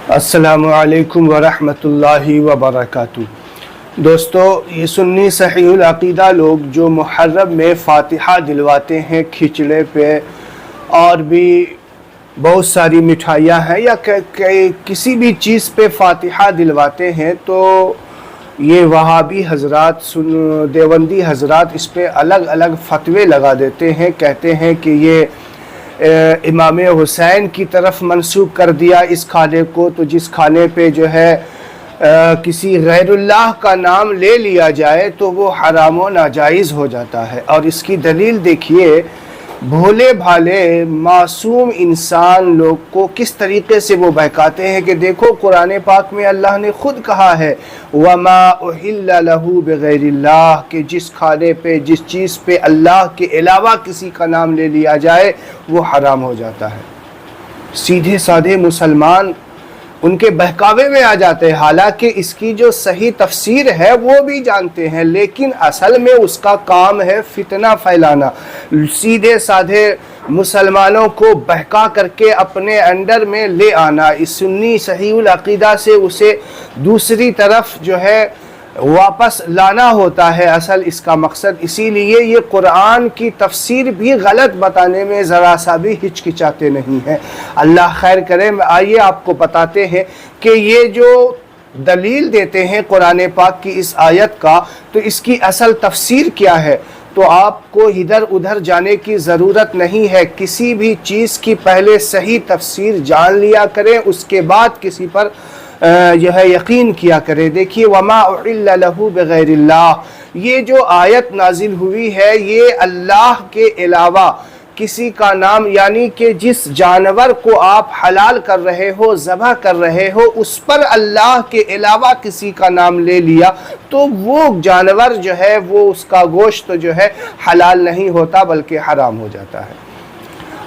السلام علیکم ورحمۃ اللہ وبرکاتہ۔ دوستو، یہ سنی صحیح العقیدہ لوگ جو محرم میں فاتحہ دلواتے ہیں کھچڑے پہ، اور بھی بہت ساری مٹھائیاں ہیں یا کسی بھی چیز پہ فاتحہ دلواتے ہیں، تو یہ وہابی حضرات دیوبندی حضرات اس پہ الگ الگ فتوے لگا دیتے ہیں، کہتے ہیں کہ یہ امام حسین کی طرف منسوب کر دیا اس کھانے کو، تو جس کھانے پہ جو ہے کسی غیر اللہ کا نام لے لیا جائے تو وہ حرام و ناجائز ہو جاتا ہے۔ اور اس کی دلیل دیکھیے، بھولے بھالے معصوم انسان لوگ کو کس طریقے سے وہ بہکاتے ہیں کہ دیکھو قرآن پاک میں اللہ نے خود کہا ہے وَمَا أُحِلَّ لَهُ بِغَيْرِ اللَّهِ، کہ جس کھانے پہ جس چیز پہ اللہ کے علاوہ کسی کا نام لے لیا جائے وہ حرام ہو جاتا ہے۔ سیدھے سادھے مسلمان ان کے بہکاوے میں آ جاتے ہیں، حالانکہ اس کی جو صحیح تفسیر ہے وہ بھی جانتے ہیں، لیکن اصل میں اس کا کام ہے فتنہ پھیلانا، سیدھے سادھے مسلمانوں کو بہکا کر کے اپنے انڈر میں لے آنا، اس سنی صحیح العقیدہ سے اسے دوسری طرف جو ہے واپس لانا ہوتا ہے اصل اس کا مقصد۔ اسی لیے یہ قرآن کی تفسیر بھی غلط بتانے میں ذرا سا بھی ہچکچاتے نہیں ہیں۔ اللہ خیر کرے۔ آئیے آپ کو بتاتے ہیں کہ یہ جو دلیل دیتے ہیں قرآن پاک کی اس آیت کا، تو اس کی اصل تفسیر کیا ہے۔ تو آپ کو ادھر ادھر جانے کی ضرورت نہیں ہے، کسی بھی چیز کی پہلے صحیح تفسیر جان لیا کریں، اس کے بعد کسی پر جو ہے یقین کیا کرے۔ دیکھیے وَمَا أُحِلَّ لَهُ بِغَيْرِ اللَّهِ، یہ جو آیت نازل ہوئی ہے یہ اللہ کے علاوہ کسی کا نام، یعنی کہ جس جانور کو آپ حلال کر رہے ہو، ذبح کر رہے ہو، اس پر اللہ کے علاوہ کسی کا نام لے لیا تو وہ جانور جو ہے وہ اس کا گوشت جو ہے حلال نہیں ہوتا بلکہ حرام ہو جاتا ہے۔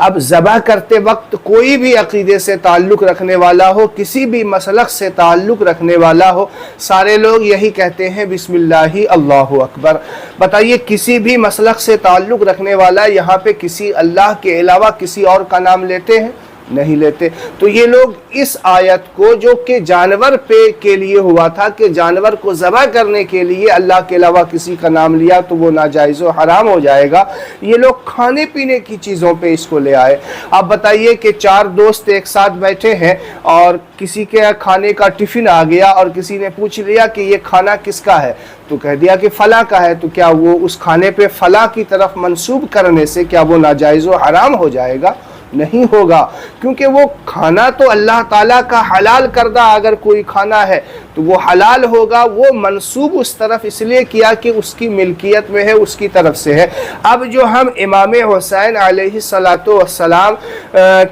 اب ذبح کرتے وقت کوئی بھی عقیدے سے تعلق رکھنے والا ہو، کسی بھی مسلک سے تعلق رکھنے والا ہو، سارے لوگ یہی کہتے ہیں بسم اللہ اللہ اکبر۔ بتائیے کسی بھی مسلک سے تعلق رکھنے والا یہاں پہ کسی اللہ کے علاوہ کسی اور کا نام لیتے ہیں؟ نہیں لیتے۔ تو یہ لوگ اس آیت کو جو کہ جانور پہ کے لیے ہوا تھا کہ جانور کو ذبح کرنے کے لیے اللہ کے علاوہ کسی کا نام لیا تو وہ ناجائز و حرام ہو جائے گا، یہ لوگ کھانے پینے کی چیزوں پہ اس کو لے آئے۔ آپ بتائیے کہ چار دوست ایک ساتھ بیٹھے ہیں اور کسی کے کھانے کا ٹفن آ گیا اور کسی نے پوچھ لیا کہ یہ کھانا کس کا ہے، تو کہہ دیا کہ فلاں کا ہے، تو کیا وہ اس کھانے پہ فلاں کی طرف منسوب کرنے سے کیا وہ ناجائز و حرام ہو جائے گا؟ نہیں ہوگا، کیونکہ وہ کھانا تو اللہ تعالیٰ کا حلال کردہ اگر کوئی کھانا ہے تو وہ حلال ہوگا، وہ منسوب اس طرف اس لیے کیا کہ اس کی ملکیت میں ہے، اس کی طرف سے ہے۔ اب جو ہم امام حسین علیہ السلام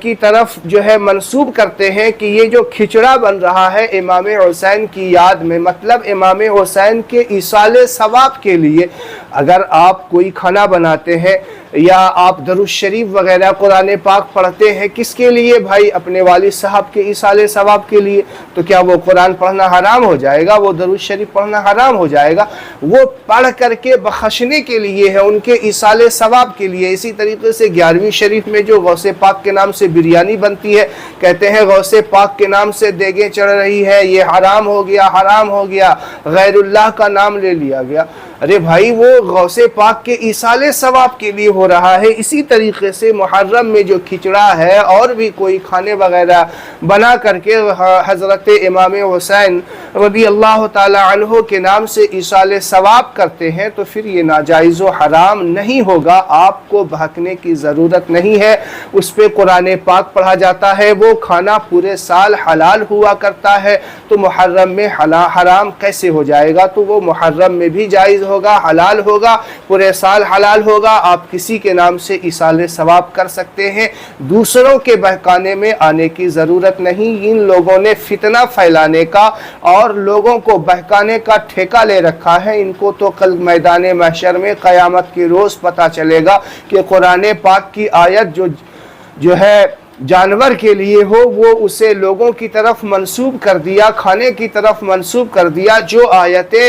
کی طرف جو ہے منسوب کرتے ہیں کہ یہ جو کھچڑا بن رہا ہے امام حسین کی یاد میں، مطلب امام حسین کے ایصال ثواب کے لیے، اگر آپ کوئی کھانا بناتے ہیں یا آپ درود شریف وغیرہ قرآن پاک پڑھتے ہیں، کس کے لیے بھائی؟ اپنے والد صاحب کے ایصال ثواب کے لیے، تو کیا وہ قرآن پڑھنا حرام ہو جائے گا؟ وہ درود شریف پڑھنا حرام ہو جائے گا؟ وہ پڑھ کر کے بخشنے کے لیے ہے، ان کے ایصال ثواب کے لیے۔ اسی طریقے سے 11ویں شریف میں جو غوث پاک کے نام سے بریانی بنتی ہے، کہتے ہیں غوث پاک کے نام سے دیگیں چڑھ رہی ہے، یہ حرام ہو گیا، حرام ہو گیا، غیر اللہ کا نام لے لیا گیا۔ ارے بھائی وہ غوث پاک کے ایصال ثواب کے لیے ہو رہا ہے۔ اسی طریقے سے محرم میں جو کھچڑا ہے اور بھی کوئی کھانے وغیرہ بنا کر کے حضرت امام حسین رضی اللہ تعالی عنہ کے نام سے ایصال ثواب کرتے ہیں، تو پھر یہ ناجائز و حرام نہیں ہوگا۔ آپ کو بہکنے کی ضرورت نہیں ہے، اس پہ قرآن پاک پڑھا جاتا ہے، وہ کھانا پورے سال حلال ہوا کرتا ہے، تو محرم میں حرام کیسے ہو جائے گا؟ تو وہ محرم میں بھی جائز ہوگا، حلال ہوگا، پورے سال حلال ہوگا۔ آپ کسی کے نام سے ایصال ثواب کر سکتے ہیں، دوسروں کے بہکانے میں آنے کی ضرورت نہیں۔ ان لوگوں نے فتنہ پھیلانے کا اور لوگوں کو بہکانے کا ٹھیکہ لے رکھا ہے۔ ان کو تو کل میدان محشر میں قیامت کے روز پتہ چلے گا کہ قرآن پاک کی آیت جو ہے جانور کے لیے ہو، وہ اسے لوگوں کی طرف منسوب کر دیا، کھانے کی طرف منسوب کر دیا۔ جو آیتیں